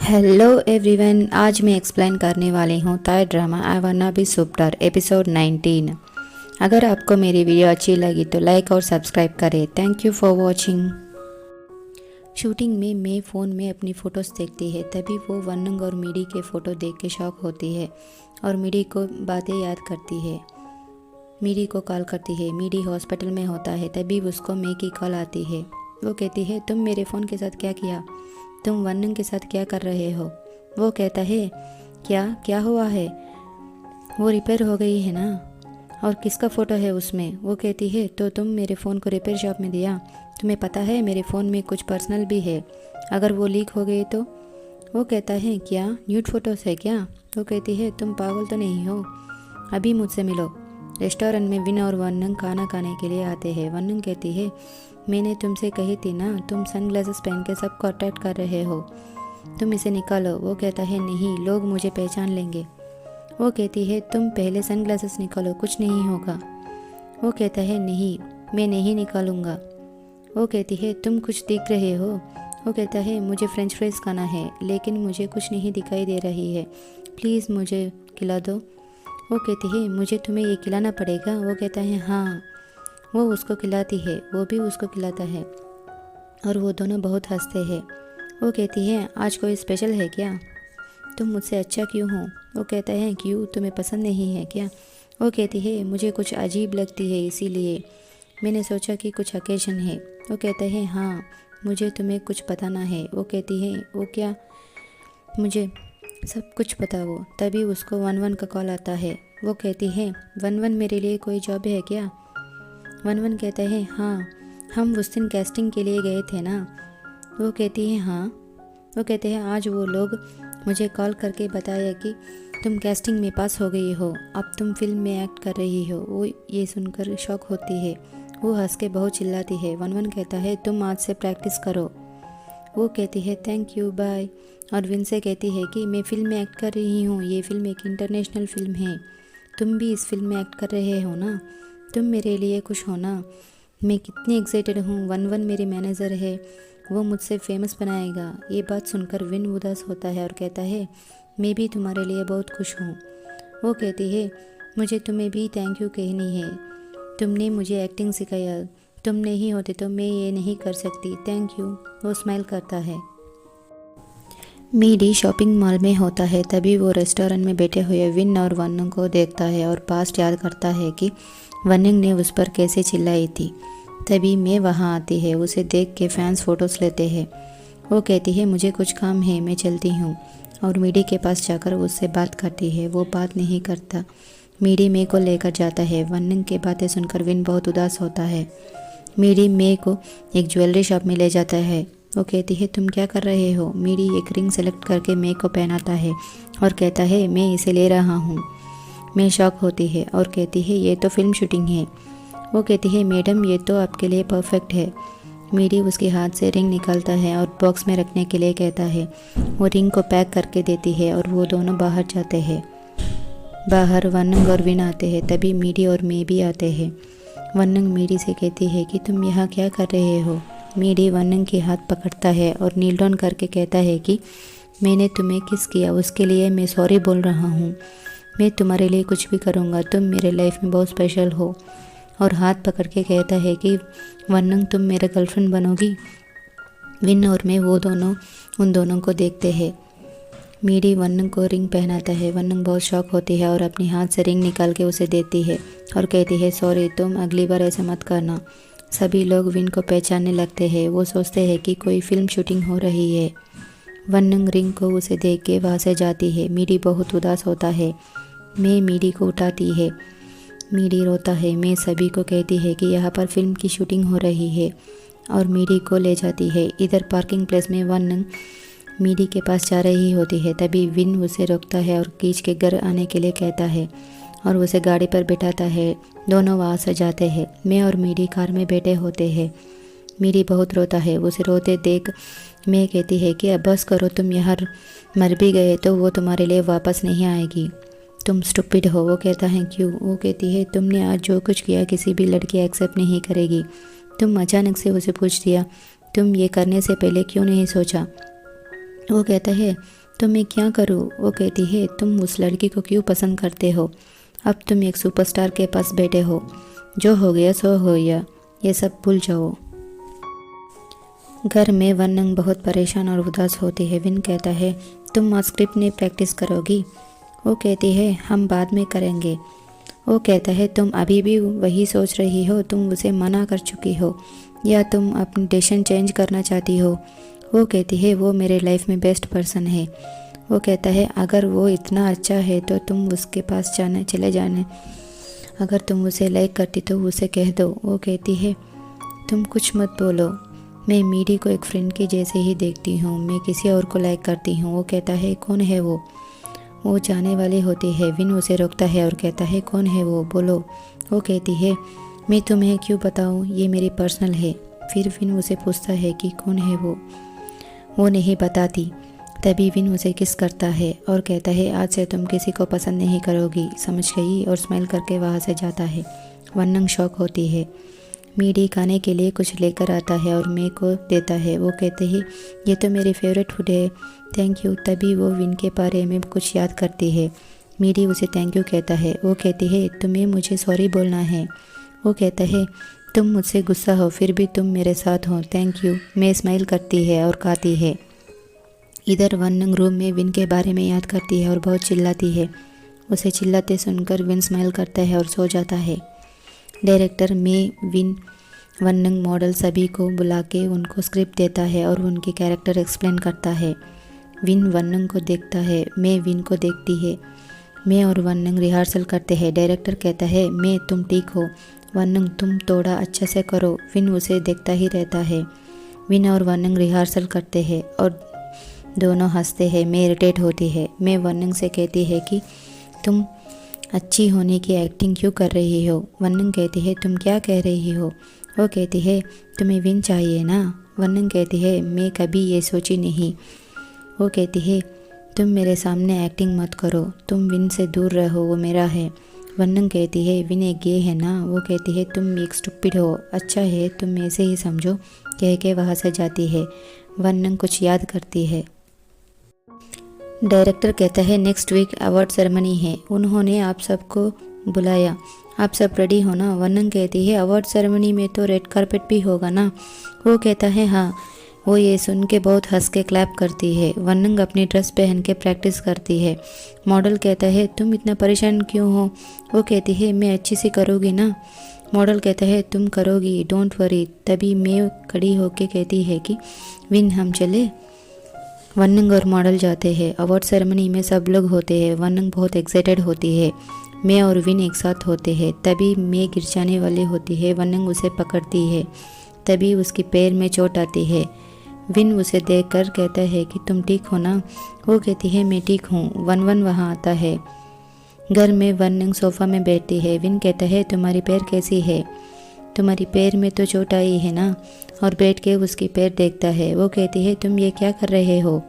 Hello everyone, आज मैं explain करने वाली हूँ ताई drama I वान्ना be super episode 19। अगर आपको मेरी वीडियो अच्छी लगी तो लाइक और सब्सक्राइब करें। Thank you for watching. Shooting में मैं फ़ोन में अपनी फ़ोटोज़ देखती है, तभी वो वन्नंग और मीडी के फ़ोटो देख के शॉक होती है और मीडी को बातें याद करती है। मीडी को कॉल करती है। मीडी हॉस्पिटल में होता है, तभी उसको मे की कॉल आती है। वो कहती है, तुम मेरे फ़ोन के साथ क्या किया? तुम वन्नंग के साथ क्या कर रहे हो? वो कहता है, क्या क्या हुआ है? वो रिपेयर हो गई है ना? और किसका फ़ोटो है उसमें? वो कहती है, तो तुम मेरे फ़ोन को रिपेयर शॉप में दिया? तुम्हें पता है मेरे फ़ोन में कुछ पर्सनल भी है, अगर वो लीक हो गए तो? वो कहता है, क्या न्यूड फ़ोटोज़ है क्या? वो कहती है, तुम पागल तो नहीं हो? अभी मुझसे मिलो। रेस्टोरेंट में विन और वन्नंग खाना खाने के लिए आते हैं। वन्नंग कहती है, मैंने तुमसे कही थी ना, तुम सनग्लासेस पहन के सबको अट्रैक्ट कर रहे हो, तुम इसे निकालो। वो कहता है, नहीं, लोग मुझे पहचान लेंगे। वो कहती है, तुम पहले सनग्लासेस निकालो, कुछ नहीं होगा। वो कहता है, नहीं, मैं नहीं निकालूंगा। वो कहती है, तुम कुछ दिख रहे हो? वो कहता है, मुझे फ्रेंच फ्राइज़ खाना है, लेकिन मुझे कुछ नहीं दिखाई दे रही है, प्लीज़ मुझे खिला दो। वो कहती है, मुझे तुम्हें ये खिलाना पड़ेगा? वो कहता है, हाँ। वो उसको खिलाती है, वो भी उसको खिलाता है और वो दोनों बहुत हंसते हैं। वो कहती है, आज कोई स्पेशल है क्या? तुम मुझसे अच्छा क्यों हो? वो कहता है, क्यों, तुम्हें पसंद नहीं है क्या? वो कहती है, मुझे कुछ अजीब लगती है, इसीलिए मैंने सोचा कि कुछ ओकेजन है। वो कहता है, हाँ, मुझे तुम्हें कुछ बताना है। वो कहती है, वो क्या? मुझे सब कुछ बताओ। तभी उसको वन वन का कॉल आता है। वो कहती है, वन वन, मेरे लिए कोई जॉब है क्या? वन वन कहता है, हाँ, हम उस दिन कैस्टिंग के लिए गए थे ना? वो कहती है, हाँ। वो कहते हैं, आज वो लोग मुझे कॉल करके बताया कि तुम कैस्टिंग में पास हो गई हो, अब तुम फिल्म में एक्ट कर रही हो। वो ये सुनकर शॉक होती है। वो हंस के बहुत चिल्लाती है। वन वन कहता है, तुम आज से प्रैक्टिस करो। वो कहती है, थैंक यू, बाय। और विन से कहती है कि मैं फिल्म में एक्ट कर रही हूँ, ये फिल्म एक इंटरनेशनल फिल्म है, तुम भी इस फिल्म में एक्ट कर रहे हो ना, तुम मेरे लिए खुश हो ना? मैं कितनी एक्साइटेड हूँ। वन वन मेरी मैनेजर है, वो मुझसे फेमस बनाएगा। ये बात सुनकर विन उदास होता है और कहता है, मैं भी तुम्हारे लिए बहुत खुश हूँ। वो कहती है, मुझे तुम्हें भी थैंक यू कहनी है, तुमने मुझे एक्टिंग सिखाया, तुम नहीं होते तो मैं ये नहीं कर सकती, थैंक यू। वो स्माइल करता है। मीडी शॉपिंग मॉल में होता है, तभी वो रेस्टोरेंट में बैठे हुए विन और वन्नंग को देखता है और पास्ट याद करता है कि वन्नंग ने उस पर कैसे चिल्लाई थी। तभी मैं वहाँ आती है। उसे देख के फैंस फ़ोटोज़ लेते हैं। वो कहती है, मुझे कुछ काम है, मैं चलती हूँ। और मीडी के पास जाकर उससे बात करती है। वो बात नहीं करता। मीडी मे को लेकर जाता है। वन्नंग की बातें सुनकर विन बहुत उदास होता है। मीडी मे को एक ज्वेलरी शॉप में ले जाता है। वो कहती है, तुम क्या कर रहे हो? मीडी एक रिंग सेलेक्ट करके मे को पहनाता है और कहता है, मैं इसे ले रहा हूँ। मैं शॉक होती है और कहती है, ये तो फिल्म शूटिंग है। वो कहती है, मैडम, ये तो आपके लिए परफेक्ट है। मीडी उसके हाथ से रिंग निकालता है और बॉक्स में रखने के लिए कहता है। वो रिंग को पैक करके देती है और वो दोनों बाहर जाते हैं। बाहर वन्नंग और विन आते हैं, तभी मीडी और मे भी आते हैं। वन्नंग मीडी से कहती है कि तुम यहाँ क्या कर रहे हो? मीडी वन्नंग के हाथ पकड़ता है और नील डाउन करके कहता है कि मैंने तुम्हें किस किया, उसके लिए मैं सॉरी बोल रहा हूँ। मैं तुम्हारे लिए कुछ भी करूँगा, तुम मेरे लाइफ में बहुत स्पेशल हो। और हाथ पकड़ के कहता है कि वन्नंग, तुम मेरा गर्लफ्रेंड बनोगी? विन और मैं वो दोनों उन दोनों को देखते हैं। मीडी वन्नंग को रिंग पहनाता है। वन्नंग बहुत शौक होती है और अपने हाथ से रिंग निकाल के उसे देती है और कहती है, सॉरी, तुम अगली बार ऐसा मत करना। सभी लोग विन को पहचानने लगते हैं। वो सोचते हैं कि कोई फिल्म शूटिंग हो रही है। वन्नंग रिंग को उसे देख के वहाँ से जाती है। मीडी बहुत उदास होता है। मैं मीडी को उठाती है। मीडी रोता है। मैं सभी को कहती है कि यहाँ पर फिल्म की शूटिंग हो रही है और मीडी को ले जाती है। इधर पार्किंग प्लेस में वन्नंग मीडी के पास जा रही होती है, तभी विन उसे रोकता है और खींच के घर आने के लिए कहता है और उसे गाड़ी पर बिठाता है। दोनों वहाँ से जाते हैं। मैं और मीडी कार में बैठे होते हैं। मीडी बहुत रोता है। उसे रोते देख मैं कहती है कि अब बस करो, तुम यहाँ मर भी गए तो वो तुम्हारे लिए वापस नहीं आएगी, तुम स्टूपिड हो। वो कहता है, क्यों? वो कहती है, तुमने आज जो कुछ किया किसी भी लड़की एक्सेप्ट नहीं करेगी। तुम अचानक से उसे पूछ दिया, तुम ये करने से पहले क्यों नहीं सोचा? वो कहता है तो मैं क्या करूँ। वो कहती है तुम उस लड़की को क्यों पसंद करते हो, अब तुम एक सुपरस्टार के पास बैठे हो, जो हो गया सो हो गया, ये सब भूल जाओ। घर में वनंग बहुत परेशान और उदास होती है। विन कहता है तुम आज स्क्रिप्ट नहीं प्रैक्टिस करोगी। वो कहती है हम बाद में करेंगे। वो कहता है तुम अभी भी वही सोच रही हो, तुम उसे मना कर चुकी हो, या तुम अपनी डिसीजन चेंज करना चाहती हो। वो कहती है वो मेरे लाइफ में बेस्ट पर्सन है। वो कहता है अगर वो इतना अच्छा है तो तुम उसके पास चले जाने, अगर तुम उसे लाइक करती तो उसे कह दो। वो कहती है तुम कुछ मत बोलो, मैं मीडी को एक फ्रेंड की जैसे ही देखती हूँ, मैं किसी और को लाइक करती हूँ। वो कहता है कौन है वो जाने वाली होती है। विन उसे रोकता है और कहता है कौन है वो, बोलो। वो कहती है मैं तुम्हें क्यों बताऊँ, ये मेरी पर्सनल है। फिर विन उसे पूछता है कि कौन है वो नहीं बताती। तभी विन उसे किस करता है और कहता है आज से तुम किसी को पसंद नहीं करोगी, समझ गई, और स्माइल करके वहाँ से जाता है। वनंग शौक होती है। मीडी खाने के लिए कुछ लेकर आता है और मे को देता है। वो कहते ही ये तो मेरी फेवरेट फूड है, थैंक यू। तभी वो विन के बारे में कुछ याद करती है। मीडी उसे थैंक यू कहता है। वो कहती है तुम्हें मुझे सॉरी बोलना है। वो कहता है तुम मुझसे गुस्सा हो फिर भी तुम मेरे साथ हो, थैंक यू। मे स्माइल करती है और खाती है। इधर वनंग रूम में विन के बारे में याद करती है और बहुत चिल्लाती है। उसे चिल्लाते सुनकर विन स्माइल करता है और सो जाता है। डायरेक्टर मे वनंग मॉडल सभी को बुला के उनको स्क्रिप्ट देता है और उनके कैरेक्टर एक्सप्लेन करता है। विन वनंग को देखता है, मे विन को देखती है। मे और वनंग रिहर्सल करते हैं। डायरेक्टर कहता है मे तुम ठीक हो, वनंग तुम थोड़ा अच्छा से करो। विन उसे देखता ही रहता है। विन और वनंग रिहर्सल करते हैं और दोनों हंसते हैं। मे इरिटेट होती है। मे वनंग से कहती है कि तुम अच्छी होने की एक्टिंग क्यों कर रही हो। वनंग कहती है तुम क्या कह रही हो। वो कहती है तुम्हें विन चाहिए ना। वनंग कहती है मैं कभी ये सोची नहीं। वो कहती है तुम मेरे सामने एक्टिंग मत करो, तुम विन से दूर रहो, वो मेरा है। वनंग कहती है विन एक गे है ना। वो कहती है तुम एक स्टूपिड हो, अच्छा है तुम ऐसे ही समझो, कह के वहाँ से जाती है। वनंग कुछ याद करती है। डायरेक्टर कहता है नेक्स्ट वीक अवार्ड सेरेमनी है, उन्होंने आप सबको बुलाया, आप सब रेडी हो ना। वनंग कहती है अवार्ड सेरेमनी में तो रेड कारपेट भी होगा ना। वो कहता है हाँ। वो ये सुन के बहुत हंस के क्लैप करती है। वनंग अपनी ड्रेस पहन के प्रैक्टिस करती है। मॉडल कहता है तुम इतना परेशान क्यों हो। वो कहती है मैं अच्छी सी करूँगी ना। मॉडल कहता है तुम करोगी, डोंट वरी। तभी मैं खड़ी होके कहती है कि विन हम चले। वनंग और मॉडल जाते हैं। अवार्ड सेरेमनी में सब लोग होते हैं। वनंग बहुत एक्साइटेड होती है। मैं और विन एक साथ होते हैं। तभी मैं गिर जाने वाली होती है। वनंग उसे पकड़ती है। तभी उसकी पैर में चोट आती है। विन उसे देखकर कहता है कि तुम ठीक हो ना। वो कहती है मैं ठीक हूँ। वन वहाँ आता है। घर में वनंग सोफ़ा में बैठती है। विन कहता है तुम्हारी पैर कैसी है, तुम्हारी पैर में तो चोट आई है ना, और बैठ के उसकी पैर देखता है। वो कहती है तुम ये क्या कर रहे हो।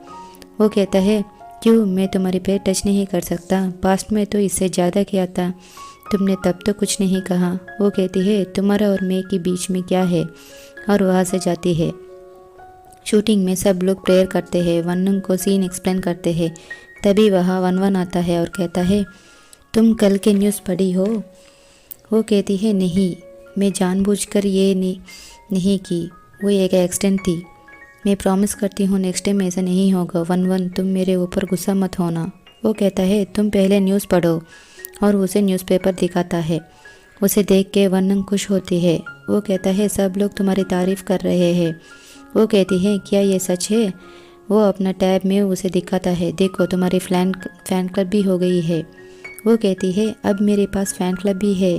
वो कहता है क्यों, मैं तुम्हारी पैर टच नहीं कर सकता, पास्ट में तो इससे ज़्यादा किया था, तुमने तब तो कुछ नहीं कहा। वो कहती है तुम्हारा और मैं के बीच में क्या है, और वहाँ से जाती है। शूटिंग में सब लोग प्रेयर करते हैं। वनंग को सीन एक्सप्लेन करते हैं। तभी वहाँ वन आता है और कहता है तुम कल के न्यूज़ पढ़ी हो। वो कहती है नहीं, मैं जानबूझकर ये नहीं की, वो एक एक्सीडेंट थी, मैं प्रॉमिस करती हूँ नेक्स्ट टाइम ऐसा नहीं होगा। वन तुम मेरे ऊपर गुस्सा मत होना। वो कहता है तुम पहले न्यूज़ पढ़ो, और उसे न्यूज़पेपर दिखाता है। उसे देख के वनंग खुश होती है। वो कहता है सब लोग तुम्हारी तारीफ़ कर रहे हैं। वो कहती है क्या ये सच है। वो अपना टैब में उसे दिखाता है, देखो तुम्हारी फ़ैन क्लब भी हो गई है। वो कहती है अब मेरे पास फ़ैन क्लब भी है।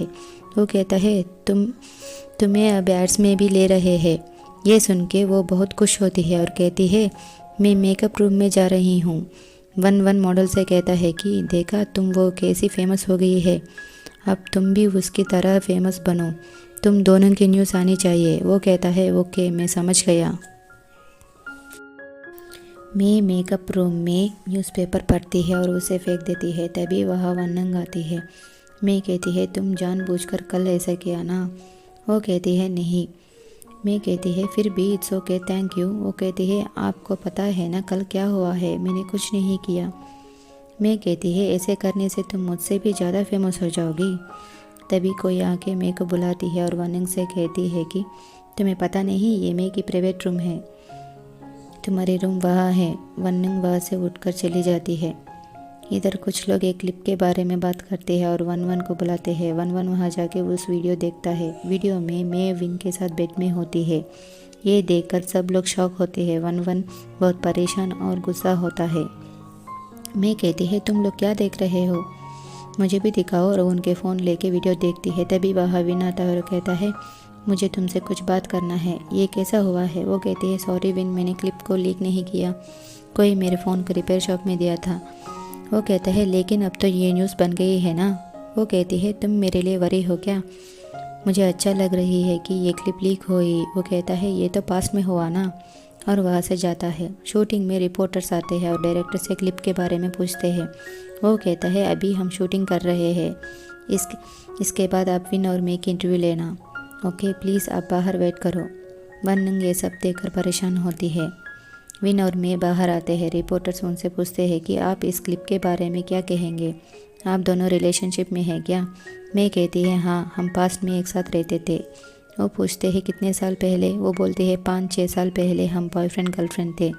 वो कहता है तुम्हें अब एड्स में भी ले रहे हैं। ये सुन के वो बहुत खुश होती है और कहती है मैं मेकअप रूम में जा रही हूँ। वन मॉडल से कहता है कि देखा तुम वो कैसी फेमस हो गई है, अब तुम भी उसकी तरह फेमस बनो, तुम दोनों की न्यूज़ आनी चाहिए। वो कहता है ओके मैं समझ गया। मैं मेकअप रूम में न्यूज़पेपर पढ़ती है और उसे फेंक देती है। तभी वह वनंग आती है। मैं कहती है तुम जानबूझकर कल ऐसा किया ना। वो कहती है नहीं, मैं कहती है फिर भी इट्स ओके थैंक यू। वो कहती है आपको पता है ना कल क्या हुआ है, मैंने कुछ नहीं किया। मैं कहती है ऐसे करने से तुम मुझसे भी ज़्यादा फेमस हो जाओगी। तभी कोई आके मैं को बुलाती है और वनिंग से कहती है कि तुम्हें पता नहीं ये मैं की प्राइवेट रूम है, तुम्हारे रूम वहाँ है। वनिंग वहाँ से उठकर चली जाती है। इधर कुछ लोग एक क्लिप के बारे में बात करते हैं और वन वन को बुलाते हैं। वन वन वहाँ जाके उस वीडियो देखता है। वीडियो में मैं विन के साथ बेड में होती है। ये देखकर सब लोग शॉक होते हैं। वन वन बहुत परेशान और गुस्सा होता है। मैं कहती है तुम लोग क्या देख रहे हो, मुझे भी दिखाओ, और उनके फ़ोन लेके वीडियो देखती है। तभी वहाँ विन आता है और कहता है मुझे तुमसे कुछ बात करना है, ये कैसा हुआ है। वो कहती है सॉरी विन, मैंने क्लिप को लीक नहीं किया, कोई मेरे फ़ोन को रिपेयर शॉप में दिया था। वो कहता है लेकिन अब तो ये न्यूज़ बन गई है ना। वो कहती है तुम मेरे लिए वरी हो क्या, मुझे अच्छा लग रही है कि ये क्लिप लीक हुई। वो कहता है ये तो पास में हुआ ना, और वहाँ से जाता है। शूटिंग में रिपोर्टर्स आते हैं और डायरेक्टर से क्लिप के बारे में पूछते हैं। वो कहता है अभी हम शूटिंग कर रहे हैं, इसके बाद आप विन और मे की इंटरव्यू लेना। ओके प्लीज़ आप बाहर वेट करो। वनिंग ये सब देखकर परेशान होती है। विन और मे बाहर आते हैं। रिपोर्टर्स उनसे पूछते हैं कि आप इस क्लिप के बारे में क्या कहेंगे, आप दोनों रिलेशनशिप में हैं क्या। मे कहती है हाँ, हम पास्ट में एक साथ रहते थे। वो पूछते हैं कितने साल पहले। वो बोलती है 5-6 साल पहले हम बॉयफ्रेंड गर्लफ्रेंड थे।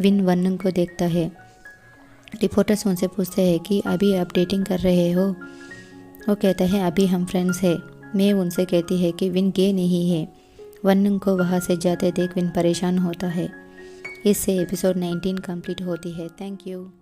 विन वनिंग को देखता है। रिपोर्टर्स उनसे पूछते हैं कि अभी आप डेटिंग कर रहे हो। वो कहता है अभी हम फ्रेंड्स हैं। मैं उनसे कहती है कि विन गे नहीं है। वनिंग को वहाँ से जाते देख विन परेशान होता है। इससे एपिसोड 19 कंप्लीट होती है। Thank you.